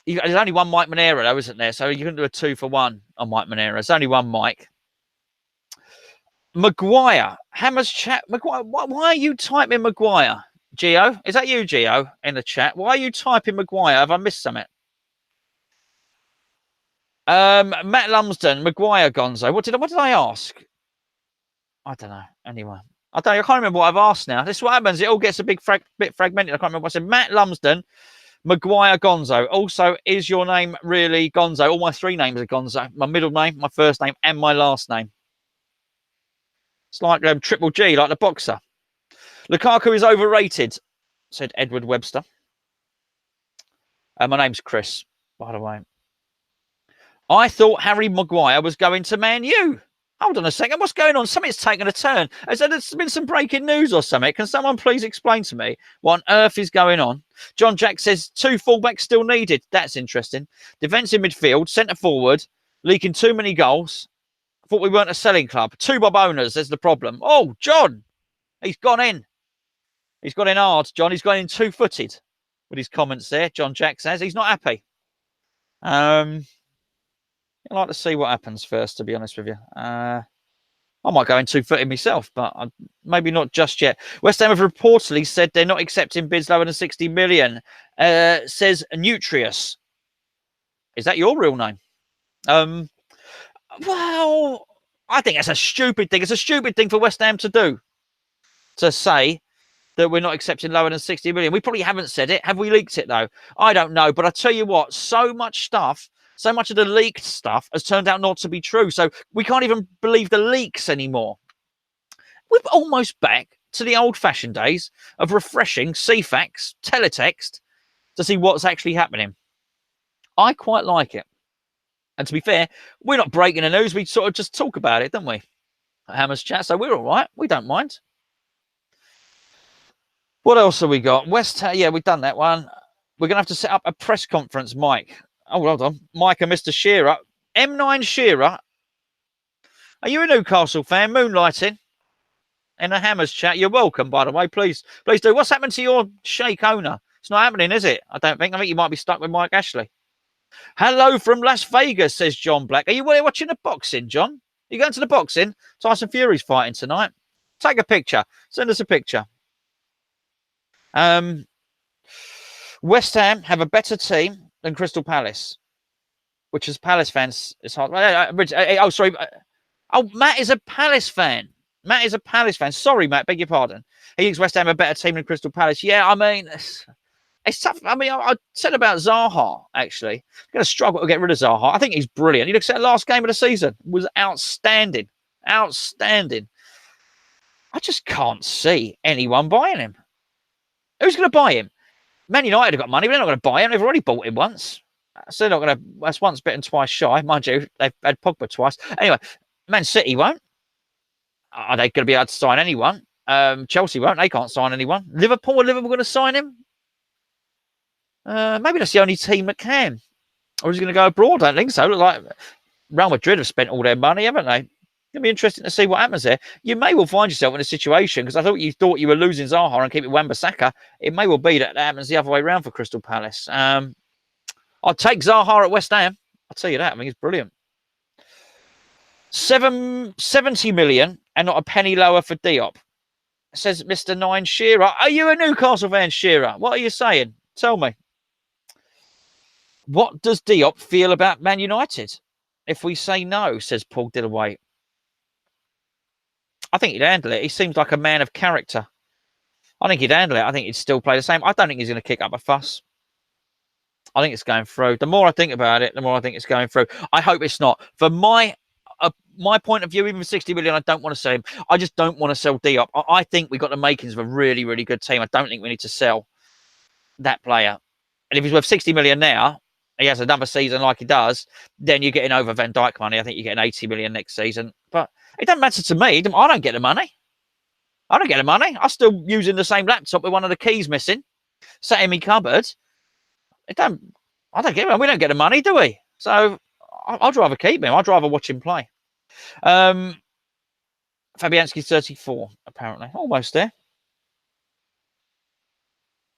[SPEAKER 1] There's only one Mike Manera, though, isn't there? So you can do a 2 for 1 on Mike Manera. There's only one Mike. Maguire. Hammers chat. Maguire. Why are you typing Maguire? Gio? Is that you, Gio, in the chat? Why are you typing Maguire? Have I missed something? Matt Lumsden, Maguire, Gonzo. What did I ask? I don't know. Anyway. I can't remember what I've asked now. This is what happens. It all gets a bit fragmented. I can't remember what I said. Matt Lumsden, Maguire, Gonzo. Also, is your name really Gonzo? All my 3 names are Gonzo. My middle name, my first name, and my last name. It's like Triple G, like the boxer. Lukaku is overrated, said Edward Webster. My name's Chris, by the way. I thought Harry Maguire was going to Man U. Hold on a second. What's going on? Something's taken a turn. Has there been some breaking news or something? Can someone please explain to me what on earth is going on? John Jack says 2 fullbacks still needed. That's interesting. Defensive midfield, centre forward, leaking too many goals. Thought we weren't a selling club. 2 Bob owners. There's the problem. Oh, John. He's gone in. He's gone in hard, John. He's gone in 2-footed with his comments there. John Jack says he's not happy. I'd like to see what happens first, to be honest with you. I might go in 2-footed myself, but maybe not just yet. West Ham have reportedly said they're not accepting bids lower than 60 million, says Nutrius. Is that your real name? Well, I think that's a stupid thing. It's a stupid thing for West Ham to do, to say that we're not accepting lower than 60 million. We probably haven't said it. Have we leaked it, though? I don't know. But I tell you what, so much of the leaked stuff has turned out not to be true. So we can't even believe the leaks anymore. We're almost back to the old-fashioned days of refreshing CFAX, teletext, to see what's actually happening. I quite like it. And to be fair, we're not breaking the news. We sort of just talk about it, don't we? Hammers chat. So we're all right. We don't mind. What else have we got? West Ham. Yeah, we've done that one. We're going to have to set up a press conference, Mike. Oh, hold on. Mike and Mr. Shearer. M9 Shearer. Are you a Newcastle fan? Moonlighting in the Hammers chat. You're welcome, by the way. Please do. What's happened to your Sheikh owner? It's not happening, is it? I don't think. I think you might be stuck with Mike Ashley. Hello from Las Vegas, says John Black. Are you watching the boxing, John? Are you going to the boxing? Tyson Fury's fighting tonight. Take a picture. Send us a picture. West Ham have a better team than Crystal Palace, which as Palace fans, it's hard. Oh, sorry. Oh, Matt is a Palace fan. Matt is a Palace fan. Sorry, Matt. Beg your pardon. He thinks West Ham have a better team than Crystal Palace. Yeah, I mean, it's tough. I mean, I said about Zaha, actually. I'm going to struggle to get rid of Zaha. I think he's brilliant. He looks at the last game of the season. It was outstanding. Outstanding. I just can't see anyone buying him. Who's going to buy him? Man United have got money, but they're not going to buy him. They've already bought him once. So they're not going to. That's once bitten, twice shy. Mind you, they've had Pogba twice. Anyway, Man City won't. Are they going to be able to sign anyone? Chelsea won't. They can't sign anyone. Liverpool going to sign him? Maybe that's the only team that can. Or is he going to go abroad? I don't think so. Look like Real Madrid have spent all their money, haven't they? It'll be interesting to see what happens there. You may well find yourself in a situation, because I thought you were losing Zaha and keeping Wan-Bissaka. It may well be that happens the other way around for Crystal Palace. I'll take Zaha at West Ham. I'll tell you that. I think he's brilliant. 70 million and not a penny lower for Diop, says Mr. 9 Shearer. Are you a Newcastle fan, Shearer? What are you saying? Tell me. What does Diop feel about Man United? If we say no, says Paul Dillaway. I think he'd handle it. He seems like a man of character. I think he'd handle it. I think he'd still play the same. I don't think he's going to kick up a fuss. I think it's going through. The more I think about it, the more I think it's going through. I hope it's not. For my point of view, even for 60 million, I don't want to sell him. I just don't want to sell Diop. I think we've got the makings of a really, really good team. I don't think we need to sell that player. And if he's worth 60 million now, he has another season like he does, then you're getting over Van Dijk money. I think you're getting 80 million next season. But it doesn't matter to me. I don't get the money. I'm still using the same laptop with one of the keys missing, sat in my cupboard. I don't get it. We don't get the money, do we? So I'd rather keep him. I'd rather watch him play. Fabianski 34, apparently. Almost there.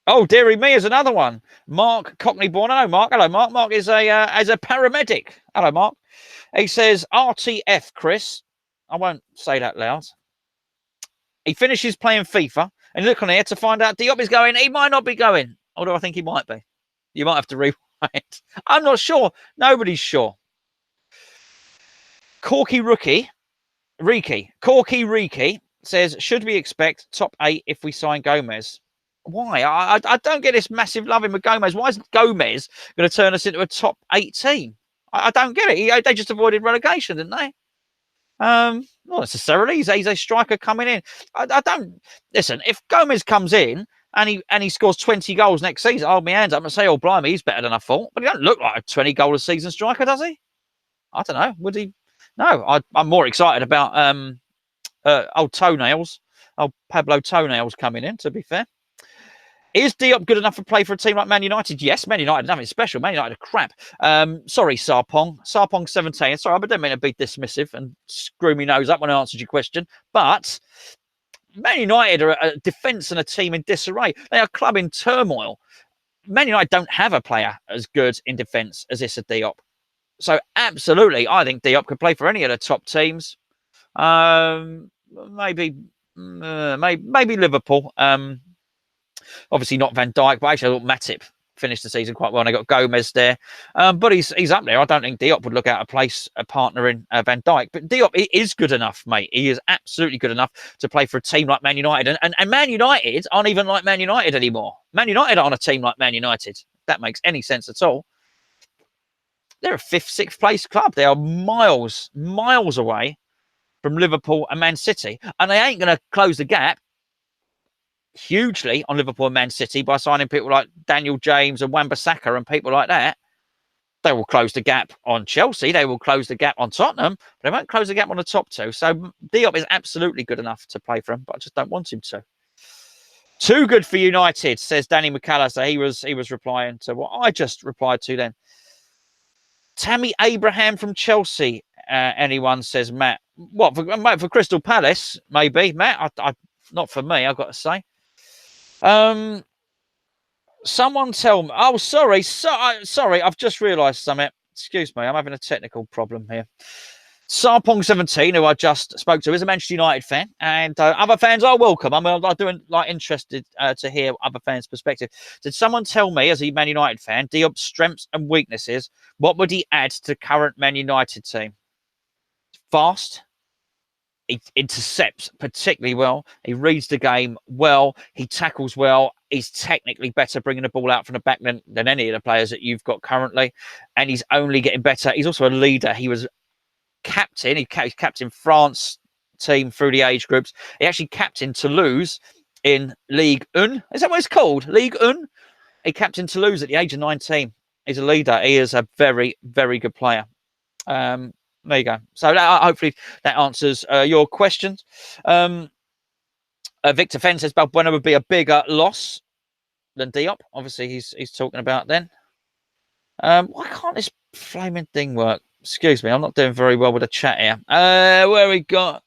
[SPEAKER 1] Oh, dearie me is another one. Mark Cockney born. Hello, Mark. Hello, Mark. Mark is a paramedic. Hello, Mark. He says, RTF, Chris. I won't say that loud. He finishes playing FIFA and look on here to find out Diop is going. He might not be going, although I think he might be. You might have to rewind. I'm not sure. Nobody's sure. Corky Riki says, should we expect top 8 if we sign Gomes? Why? I don't get this massive loving with Gomes. Why is Gomes going to turn us into a top 8 team? I don't get it. They just avoided relegation, didn't they? Not necessarily. He's a striker coming in. I don't listen. If Gomes comes in and he scores 20 goals next season, I'll hold my hands up and say, "Oh, blimey, he's better than I thought." But he don't look like a 20 goal a season striker, does he? I don't know. Would he? No. I'm more excited about old Pablo Toenails coming in. To be fair. Is Diop good enough to play for a team like Man United? Yes, Man United nothing special. Man United are crap. Sorry, Sarpong 17. Sorry, I didn't mean to be dismissive and screw me nose up when I answered your question. But Man United are a defence and a team in disarray. They are a club in turmoil. Man United don't have a player as good in defence as Issa Diop. So absolutely, I think Diop could play for any of the top teams. Maybe Liverpool. Obviously not Van Dijk, but actually I thought Matip finished the season quite well. And I got Gomes there, but he's up there. I don't think Diop would look out of place a partner in Van Dijk. But Diop is good enough, mate. He is absolutely good enough to play for a team like Man United. And Man United aren't even like Man United anymore. Man United aren't a team like Man United. If that makes any sense at all. They're a 5th, 6th place club. They are miles away from Liverpool and Man City. And they ain't going to close the gap hugely on Liverpool and Man City by signing people like Daniel James and Wan-Bissaka and people like that. They will close the gap on Chelsea. They will close the gap on Tottenham. But they won't close the gap on the top two. So Diop is absolutely good enough to play for him, but I just don't want him to. Too good for United, says Danny McAllister. He was replying to what I just replied to then. Tammy Abraham from Chelsea. Anyone, says Matt. What, for Crystal Palace? Maybe, Matt. Not for me, I've got to say. Someone tell me. Oh, sorry. I've just realised something. Excuse me, I'm having a technical problem here. Sarpong17, who I just spoke to, is a Manchester United fan, and other fans are welcome. I'm doing interested to hear other fans' perspective. Did someone tell me, as a Man United fan, Diop's strengths and weaknesses? What would he add to the current Man United team? Fast. He intercepts particularly well. He reads the game well. He tackles well. He's technically better bringing the ball out from the back than any of the players that you've got currently, and he's only getting better. He's also a leader. He was captain. He's captain France team through the age groups. He actually captained Toulouse in Ligue 1. Is that what it's called? Ligue 1? He captained Toulouse at the age of 19. He's a leader. He is a very, very good player. There you go. So hopefully that answers your questions. Victor Fenn says Balbuena would be a bigger loss than Diop. Obviously, he's talking about then. Why can't this flaming thing work? Excuse me, I'm not doing very well with the chat here. Where we got?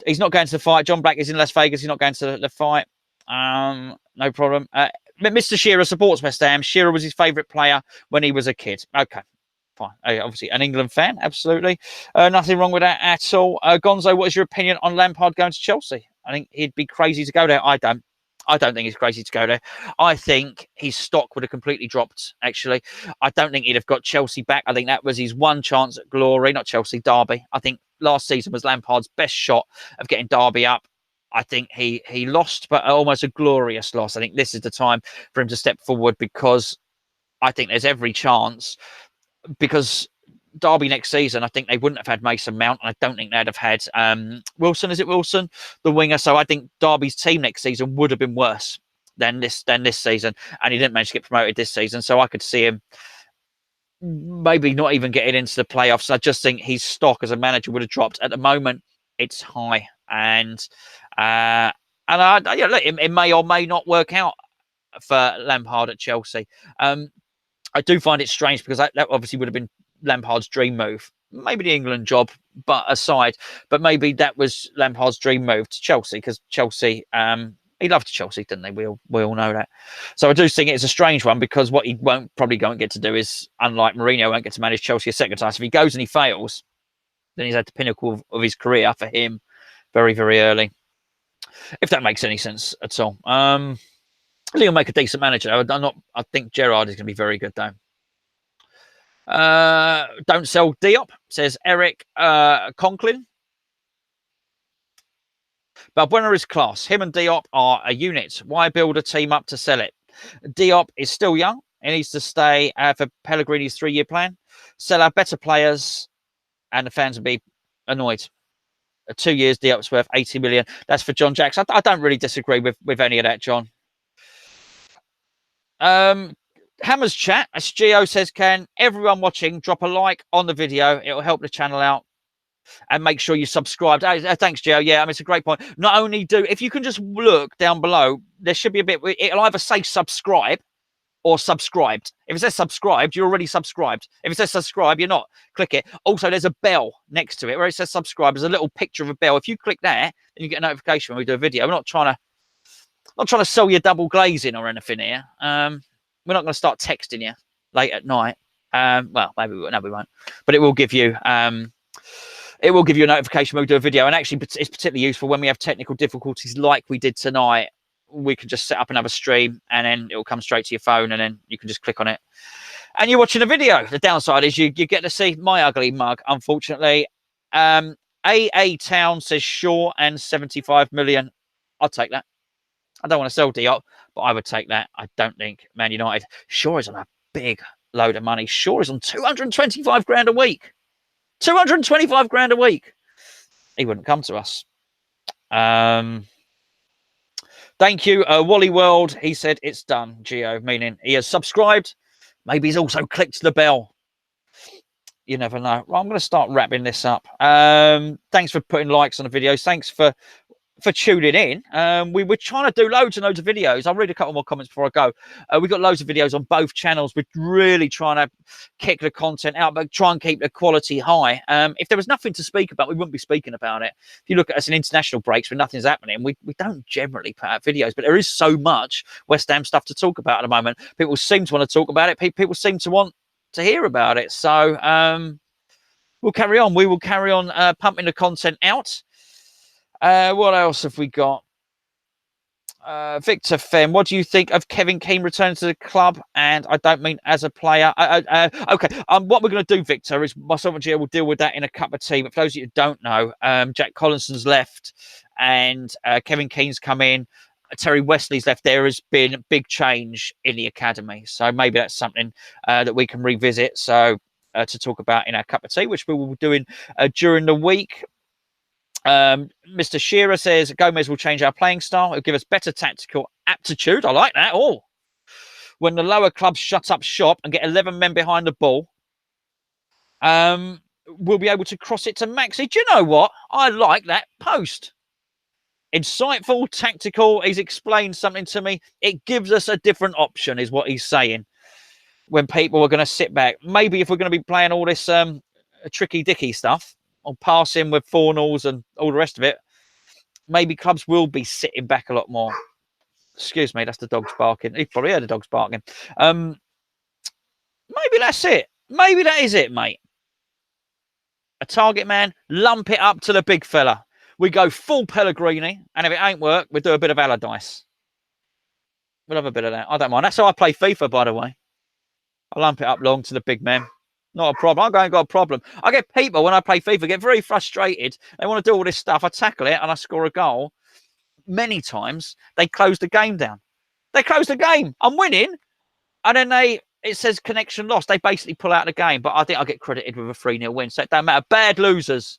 [SPEAKER 1] He's not going to the fight. John Black is in Las Vegas. He's not going to the fight. No problem. Mr. Shearer supports West Ham. Shearer was his favourite player when he was a kid. Okay, fine. Obviously, an England fan. Absolutely. Nothing wrong with that at all. Gonzo, what is your opinion on Lampard going to Chelsea? I think he'd be crazy to go there. I don't think he's crazy to go there. I think his stock would have completely dropped, actually. I don't think he'd have got Chelsea back. I think that was his one chance at glory, not Chelsea, Derby. I think last season was Lampard's best shot of getting Derby up. I think he lost, but almost a glorious loss. I think this is the time for him to step forward, because I think there's every chance, because Derby next season, I think they wouldn't have had Mason Mount, and I don't think they'd have had Wilson. Is it Wilson, the winger? So I think Derby's team next season would have been worse than this season, and he didn't manage to get promoted this season. So I could see him maybe not even getting into the playoffs. I just think his stock as a manager would have dropped. At the moment, it's high, and look, it may or may not work out for Lampard at Chelsea. I do find it strange, because that obviously would have been Lampard's dream move. Maybe the England job, but aside, but maybe that was Lampard's dream move to Chelsea, because Chelsea, he loved Chelsea, didn't they? We all know that. So I do think it's a strange one, because what he probably won't get to do is, unlike Mourinho, won't get to manage Chelsea a second time. So if he goes and he fails, then he's at the pinnacle of his career for him very, very early. If that makes any sense at all. I think he'll make a decent manager. I think Gerrard is going to be very good, though. Don't sell Diop, says Eric Conklin. Balbuena is class. Him and Diop are a unit. Why build a team up to sell it? Diop is still young. He needs to stay for Pellegrini's 3-year plan. Sell our better players, and the fans will be annoyed. 2 years, Diop's worth 80 million. That's for John Jacks. I don't really disagree with any of that, John. Hammer's chat, as Gio says, can everyone watching drop a like on the video? It'll help the channel out. And make sure you subscribe. Thanks, Gio. Yeah, I mean, it's a great point. Not only if you can just look down below, there should be a bit, it'll either say subscribe or subscribed. If it says subscribed, you're already subscribed. If it says subscribe, you're not. Click it. Also, there's a bell next to it where it says subscribe. There's a little picture of a bell. If you click that, then you get a notification when we do a video. We're not trying to sell you double glazing or anything here. We're not going to start texting you late at night. Well, maybe we won't. No, we won't. But it will give you a notification when we do a video. And actually, it's particularly useful when we have technical difficulties like we did tonight. We can just set up another stream, and then it will come straight to your phone, and then you can just click on it. And you're watching a video. The downside is you get to see my ugly mug, unfortunately. AA Town says Shaw and 75 million. I'll take that. I don't want to sell Diop, but I would take that. I don't think Man United. Shaw is on a big load of money. Shaw is on 225 grand a week. 225 grand a week. He wouldn't come to us. Thank you, Wally World. He said it's done, Gio, meaning he has subscribed. Maybe he's also clicked the bell. You never know. Well, I'm going to start wrapping this up. Thanks for putting likes on the videos. Thanks for tuning in. We were trying to do loads and loads of videos. I'll read a couple more comments before I go. We've got loads of videos on both channels. We're really trying to kick the content out, but try and keep the quality high. If there was nothing to speak about, we wouldn't be speaking about it. If you look at us in international breaks when nothing's happening, we don't generally put out videos, but there is so much West Ham stuff to talk about at the moment. People seem to want to talk about it. People seem to want to hear about it. So we'll carry on. We will carry on pumping the content out. What else have we got? Victor Fem, what do you think of Kevin Keane returning to the club? And I don't mean as a player. Okay. What we're going to do, Victor, is myself and Gia will deal with that in a cup of tea. But for those of you who don't know, Jack Collinson's left and Kevin Keane's come in. Terry Wesley's left. There has been a big change in the academy. So maybe that's something that we can revisit. So to talk about in our cup of tea, which we will be doing during the week. Mr. Shearer says Gomes will change our playing style. It'll give us better tactical aptitude. I like that. Oh, when the lower clubs shut up shop and get 11 men behind the ball, we'll be able to cross it to Maxi. Do you know what? I like that post. Insightful, tactical. He's explained something to me. It gives us a different option, is what he's saying. When people are going to sit back, maybe if we're going to be playing all this tricky dicky stuff, on passing with 4-0s and all the rest of it, maybe clubs will be sitting back a lot more. Excuse me, that's the dogs barking. You've probably heard the dogs barking. Maybe that's it. Maybe that is it, mate. A target man, lump it up to the big fella. We go full Pellegrini, and if it ain't work, we do a bit of Allardyce. We'll have a bit of that. I don't mind. That's how I play FIFA, by the way. I lump it up long to the big man. Not a problem. I ain't got a problem. I get people when I play FIFA get very frustrated. They want to do all this stuff. I tackle it and I score a goal. Many times they close the game down. They close the game. I'm winning, and then it says connection lost. They basically pull out the game. But I think I get credited with a 3-0 win. So it don't matter. Bad losers.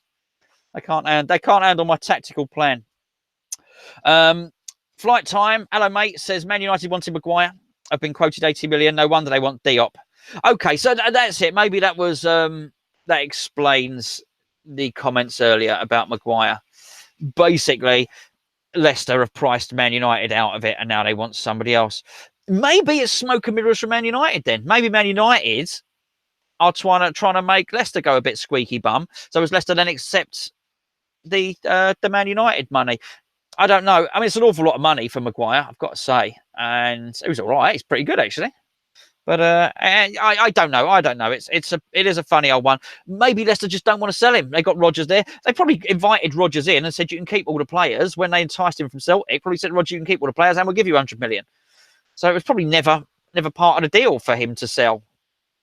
[SPEAKER 1] They can't handle my tactical plan. Flight time. Hello, mate. Says Man United wanted Maguire. I've been quoted 80 million. No wonder they want Diop. Okay, so that's it. Maybe that was that explains the comments earlier about Maguire. Basically, Leicester have priced Man United out of it, and now they want somebody else. Maybe it's smoke and mirrors from Man United then. Maybe Man United are trying to make Leicester go a bit squeaky bum. So as Leicester then accepts the Man United money. I don't know. I mean, it's an awful lot of money for Maguire, I've got to say. And it was all right. It's pretty good, actually. But I don't know. I don't know. It is a funny old one. Maybe Leicester just don't want to sell him. They got Rodgers there. They probably invited Rodgers in and said you can keep all the players. When they enticed him from Celtic, probably said, Rodgers, you can keep all the players and we'll give you 100 million. So it was probably never part of the deal for him to sell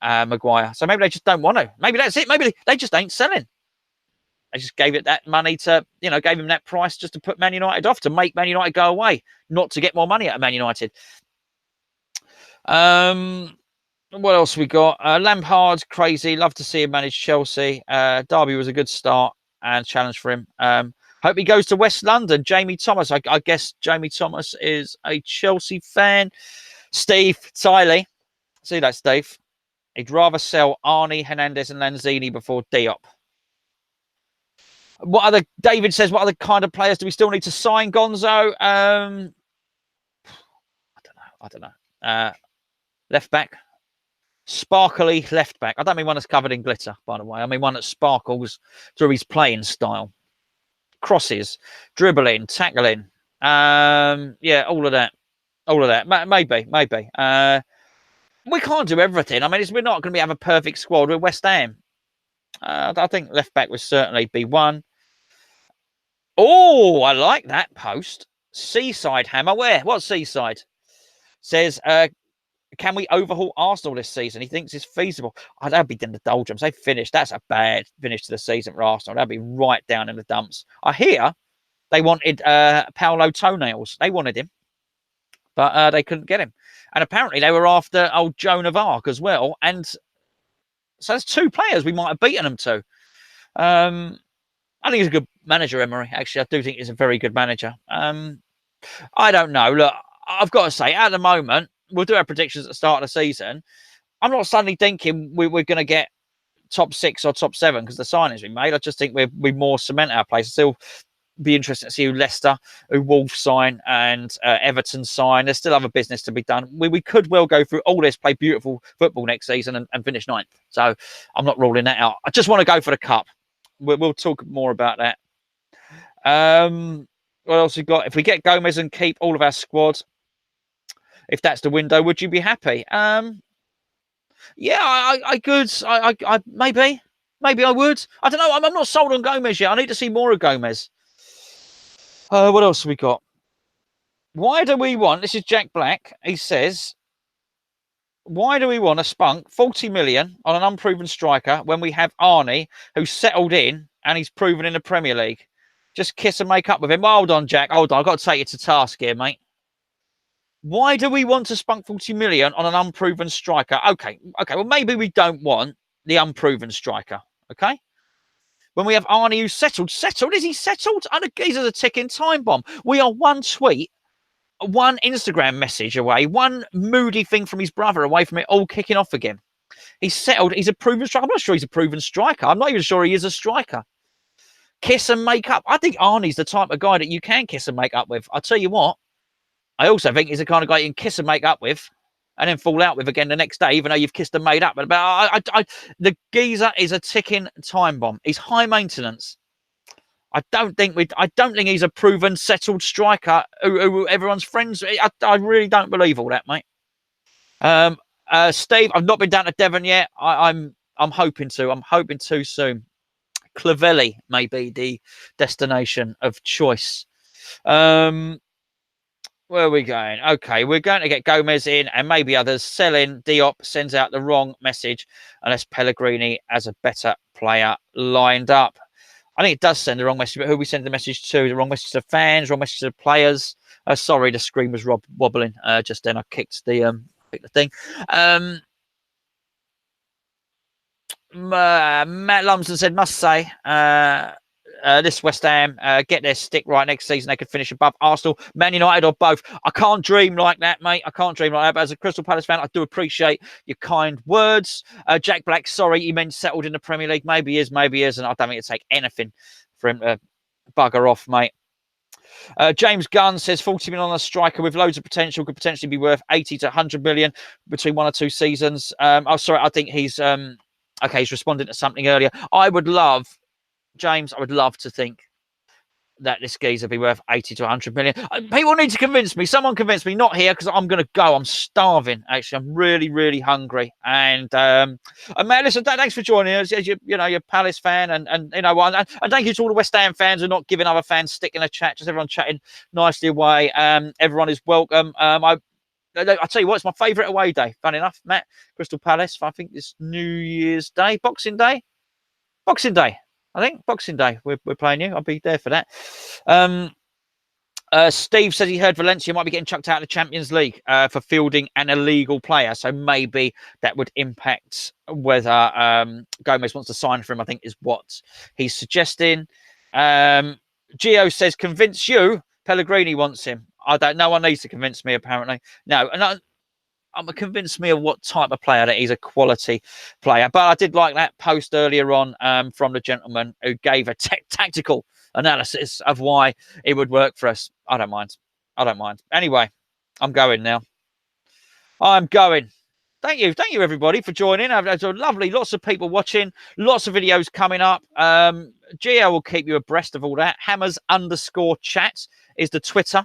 [SPEAKER 1] Maguire. So maybe they just don't want to. Maybe that's it. Maybe they just ain't selling. They just gave it that money to, gave him that price just to put Man United off, to make Man United go away, not to get more money out of Man United. What else we got? Lampard, crazy. Love to see him manage Chelsea. Derby was a good start and challenge for him. Hope he goes to West London. Jamie Thomas. I guess Jamie Thomas is a Chelsea fan. Steve Tiley. See that, Steve? He'd rather sell Arnie, Hernandez and Lanzini before Diop. David says, what other kind of players do we still need to sign, Gonzo? I don't know. Left back. Sparkly left back. I don't mean one that's covered in glitter, by the way. I mean one that sparkles through his playing style. Crosses, dribbling, tackling. Yeah, all of that. Maybe. We can't do everything. I mean, we're not going to have a perfect squad with West Ham. I think left back would certainly be one. Oh, I like that post. Seaside Hammer. Where? What Seaside? Says, can we overhaul Arsenal this season? He thinks it's feasible. Oh, that'd be in the doldrums. They finished. That's a bad finish to the season for Arsenal. That'd be right down in the dumps. I hear they wanted Paolo Toenails. They wanted him, but they couldn't get him. And apparently they were after old Joan of Arc as well. And so there's two players we might have beaten them to. I think he's a good manager, Emery. Actually, I do think he's a very good manager. I don't know. Look, I've got to say, at the moment, we'll do our predictions at the start of the season. I'm not suddenly thinking we're going to get top 6 or top 7 because the signings we made. I just think we more cement our place. Still be interesting to see who Leicester, who Wolves sign, and Everton sign. There's still other business to be done. We could well go through all this, play beautiful football next season, and finish 9th. So I'm not ruling that out. I just want to go for the cup. We'll talk more about that. What else we got? If we get Gomes and keep all of our squad, if that's the window, would you be happy? Yeah, I could. I maybe I would. I don't know. I'm not sold on Gomes yet. I need to see more of Gomes. What else have we got? Why do we want? This is Jack Black. He says, why do we want to spunk 40 million on an unproven striker when we have Arnie, who's settled in and he's proven in the Premier League? Just kiss and make up with him. Hold on, Jack. Hold on. I've got to take you to task here, mate. Why do we want to spunk 40 million on an unproven striker? Okay. Well, maybe we don't want the unproven striker. Okay. When we have Arnie who's settled. Is he settled? He's a ticking time bomb. We are one tweet, one Instagram message away, one moody thing from his brother away from it all kicking off again. He's settled. He's a proven striker. I'm not sure he's a proven striker. I'm not even sure he is a striker. Kiss and make up. I think Arnie's the type of guy that you can kiss and make up with. I'll tell you what. I also think he's the kind of guy you can kiss and make up with and then fall out with again the next day, even though you've kissed and made up. But the geezer is a ticking time bomb. He's high maintenance. I don't think he's a proven, settled striker who everyone's friends with. I really don't believe all that, mate. Steve, I've not been down to Devon yet. I'm hoping to. I'm hoping to soon. Clovelly may be the destination of choice. Where are we going? Okay, we're going to get Gomes in and maybe others. Selling Diop sends out the wrong message unless Pellegrini has a better player lined up. I think it does send the wrong message, but who we send the message to? The wrong message to fans, wrong message to players. Sorry, the screen was wobbling just then. I kicked the thing. Matt Lumsden said, must say, this West Ham get their stick right next season. They could finish above Arsenal, Man United, or both. I can't dream like that, mate. I can't dream like that. But as a Crystal Palace fan, I do appreciate your kind words. Jack Black, sorry, he meant settled in the Premier League. Maybe he is, maybe he isn't. I don't think it'd take anything for him to bugger off, mate. James Gunn says 40 million on a striker with loads of potential could potentially be worth 80 to 100 million between 1 or 2 seasons. Sorry, I think he's okay. He's responding to something earlier. James, I would love to think that this geezer would be worth 80 to 100 million. People need to convince me. Someone convince me. Not here because I'm going to go. I'm starving. Actually, I'm really, really hungry. And man, listen, thanks for joining us. As you're a Palace fan, and thank you to all the West Ham fans who are not giving other fans stick in a chat. Just everyone chatting nicely away. Everyone is welcome. I'll tell you what, it's my favourite away day. Funny enough, Matt, Crystal Palace. I think it's New Year's Day, Boxing Day. I think Boxing Day, we're playing you. I'll be there for that. Steve says he heard Valencia might be getting chucked out of the Champions League for fielding an illegal player. So maybe that would impact whether Gomes wants to sign for him, I think is what he's suggesting. Gio says, convince you Pellegrini wants him. I don't know. No one needs to convince me, apparently. No, I'm convinced me of what type of player that he's a quality player. But I did like that post earlier on from the gentleman who gave a tactical analysis of why it would work for us. I don't mind. Anyway, I'm going now. I'm going. Thank you, everybody, for joining. It's lovely. Lots of people watching. Lots of videos coming up. Gio will keep you abreast of all that. Hammers_chat is the Twitter.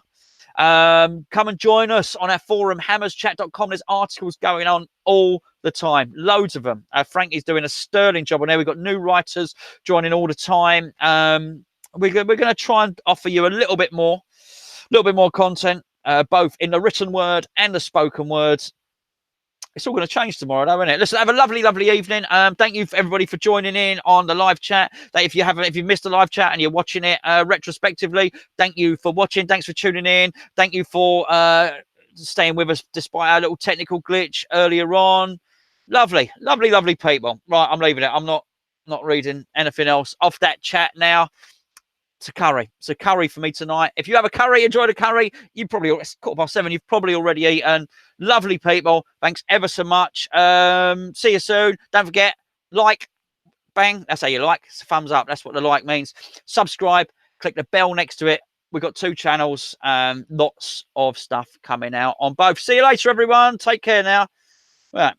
[SPEAKER 1] Come and join us on our forum, hammerschat.com. There's articles going on all the time, loads of them. Frankie's doing a sterling job on there. We've got new writers joining all the time. We're going to try and offer you a little bit more content, both in the written word and the spoken words. It's all going to change tomorrow, though, isn't it? Listen, have a lovely, lovely evening. Thank you for everybody for joining in on the live chat. If you missed the live chat and you're watching it retrospectively, thank you for watching. Thanks for tuning in. Thank you for staying with us despite our little technical glitch earlier on. Lovely, lovely, lovely people. Right, I'm leaving it. I'm not reading anything else off that chat now. to curry. So curry for me tonight. If you have a curry, enjoy the curry. You probably, it's 7:15. You've probably already eaten. Lovely people. Thanks ever so much. See you soon. Don't forget, like, bang. That's how you like. It's a thumbs up. That's what the like means. Subscribe. Click the bell next to it. We've got 2 channels. Lots of stuff coming out on both. See you later, everyone. Take care now. Right.